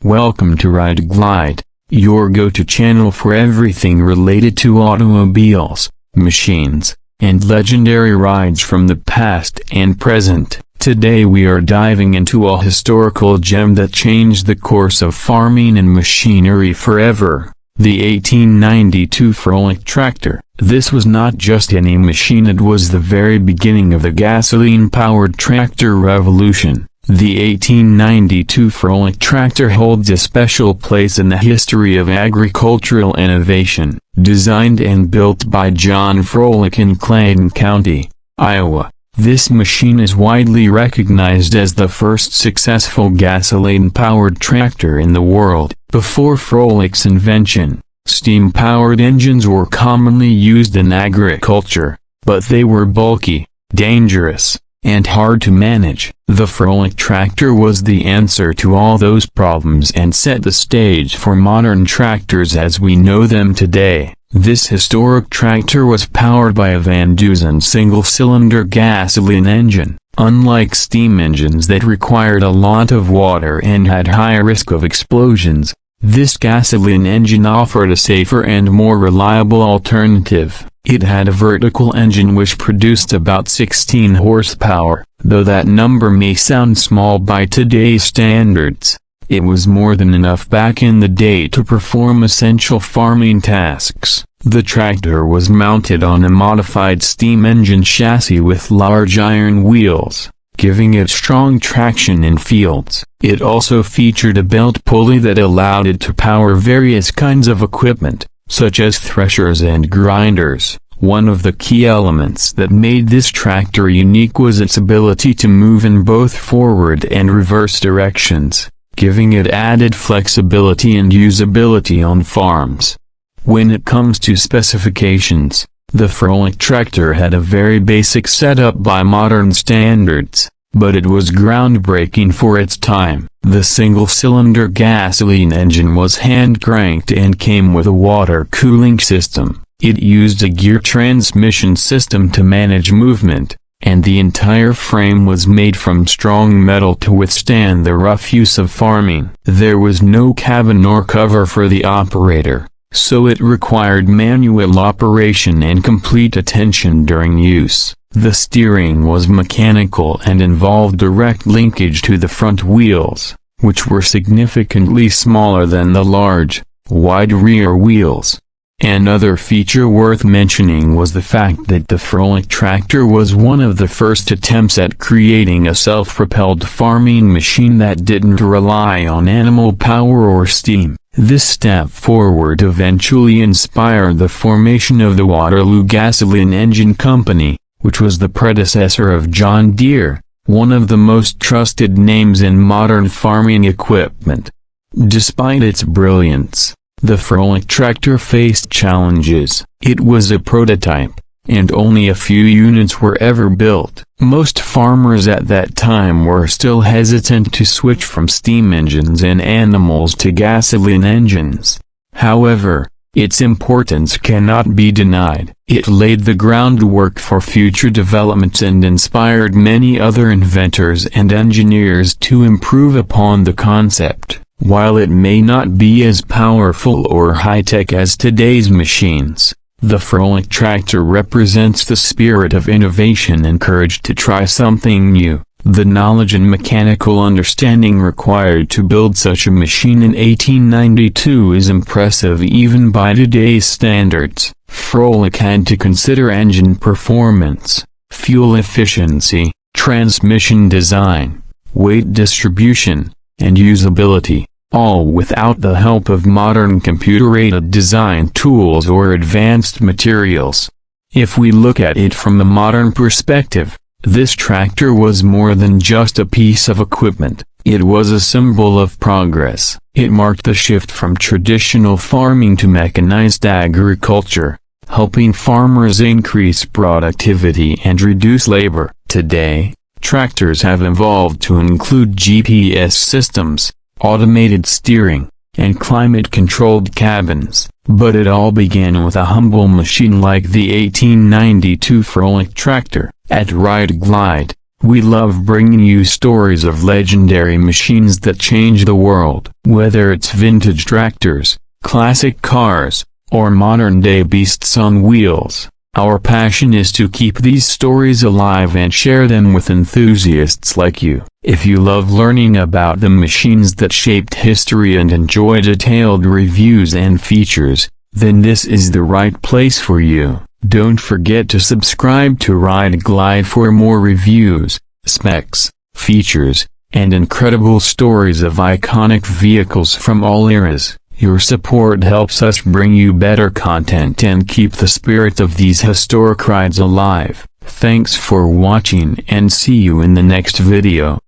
Welcome to Ride Glide, your go-to channel for everything related to automobiles, machines, and legendary rides from the past and present. Today we are diving into a historical gem that changed the course of farming and machinery forever, the 1892 Froelich tractor. This was not just any machine, it was the very beginning of the gasoline-powered tractor revolution. The 1892 Froelich tractor holds a special place in the history of agricultural innovation. Designed and built by John Froelich in Clayton County, Iowa, this machine is widely recognized as the first successful gasoline-powered tractor in the world. Before Froelich's invention, steam-powered engines were commonly used in agriculture, but they were bulky, dangerous, and hard to manage. The Froelich tractor was the answer to all those problems and set the stage for modern tractors as we know them today. This historic tractor was powered by a Van Dusen single-cylinder gasoline engine. Unlike steam engines that required a lot of water and had high risk of explosions, this gasoline engine offered a safer and more reliable alternative. It had a vertical engine which produced about 16 horsepower, though that number may sound small by today's standards. It was more than enough back in the day to perform essential farming tasks. The tractor was mounted on a modified steam engine chassis with large iron wheels, giving it strong traction in fields. It also featured a belt pulley that allowed it to power various kinds of equipment, such as threshers and grinders. One of the key elements that made this tractor unique was its ability to move in both forward and reverse directions, giving it added flexibility and usability on farms. When it comes to specifications, the Froelich tractor had a very basic setup by modern standards, but it was groundbreaking for its time. The single-cylinder gasoline engine was hand-cranked and came with a water cooling system. It used a gear transmission system to manage movement, and the entire frame was made from strong metal to withstand the rough use of farming. There was no cabin or cover for the operator, so it required manual operation and complete attention during use. The steering was mechanical and involved direct linkage to the front wheels, which were significantly smaller than the large, wide rear wheels. Another feature worth mentioning was the fact that the Froelich tractor was one of the first attempts at creating a self-propelled farming machine that didn't rely on animal power or steam. This step forward eventually inspired the formation of the Waterloo Gasoline Engine Company, which was the predecessor of John Deere, one of the most trusted names in modern farming equipment. Despite its brilliance, the Froelich tractor faced challenges. It was a prototype, and only a few units were ever built. Most farmers at that time were still hesitant to switch from steam engines and animals to gasoline engines. However, its importance cannot be denied. It laid the groundwork for future developments and inspired many other inventors and engineers to improve upon the concept. While it may not be as powerful or high-tech as today's machines, the Froelich tractor represents the spirit of innovation and courage to try something new. The knowledge and mechanical understanding required to build such a machine in 1892 is impressive even by today's standards. Froelich had to consider engine performance, fuel efficiency, transmission design, weight distribution, and usability, all without the help of modern computer-aided design tools or advanced materials. If we look at it from a modern perspective, this tractor was more than just a piece of equipment. It was a symbol of progress. It marked the shift from traditional farming to mechanized agriculture, helping farmers increase productivity and reduce labor. Today, tractors have evolved to include GPS systems, automated steering, and climate-controlled cabins, but it all began with a humble machine like the 1892 Froelich tractor. At Ride Glide, We love bringing you stories of legendary machines that change the world. Whether it's vintage tractors, classic cars, or modern-day beasts on wheels, our passion is to keep these stories alive and share them with enthusiasts like you. If you love learning about the machines that shaped history and enjoy detailed reviews and features, then this is the right place for you. Don't forget to subscribe to Ride Glide for more reviews, specs, features, and incredible stories of iconic vehicles from all eras. Your support helps us bring you better content and keep the spirit of these historic rides alive. Thanks for watching and see you in the next video.